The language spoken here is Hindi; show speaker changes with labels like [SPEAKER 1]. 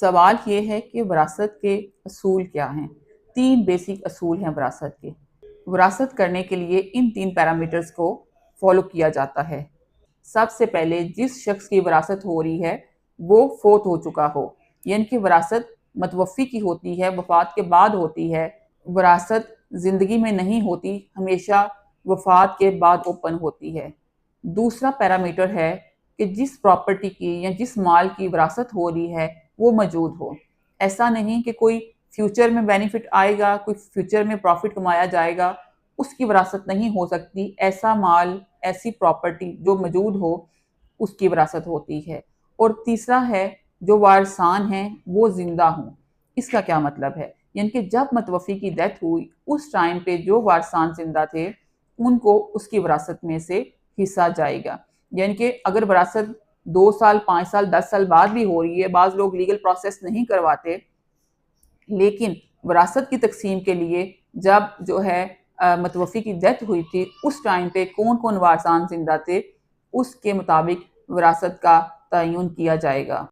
[SPEAKER 1] सवाल ये है कि विरासत के असूल क्या हैं। 3 बेसिक असूल हैं विरासत के। विरासत करने के लिए इन 3 पैरामीटर्स को फॉलो किया जाता है। सबसे पहले जिस शख्स की विरासत हो रही है वो फोत हो चुका हो, यानी कि विरासत मतवफ़ी की होती है, वफ़ात के बाद होती है। विरासत ज़िंदगी में नहीं होती, हमेशा वफ़ात के बाद ओपन होती है। दूसरा पैरामीटर है कि जिस प्रॉपर्टी की या जिस माल की विरासत हो रही है वो मौजूद हो। ऐसा नहीं कि कोई फ्यूचर में बेनिफिट आएगा, कोई फ्यूचर में प्रॉफिट कमाया जाएगा, उसकी विरासत नहीं हो सकती। ऐसा माल, ऐसी प्रॉपर्टी जो मौजूद हो, उसकी विरासत होती है। और तीसरा है जो वारसान हैं वो जिंदा हों। इसका क्या मतलब है? यानी कि जब मतवफ़ी की डेथ हुई उस टाइम पे जो वारसान जिंदा थे उनको उसकी विरासत में से हिस्सा जाएगा। यानी कि अगर विरासत 2 साल, 5 साल, 10 साल बाद भी हो रही है, बाज़ लोग लीगल प्रोसेस नहीं करवाते, लेकिन विरासत की तकसीम के लिए जब जो है मतवफ़ी की डेथ हुई थी उस टाइम पे कौन कौन वारसान जिंदा थे उसके मुताबिक विरासत का तयन किया जाएगा।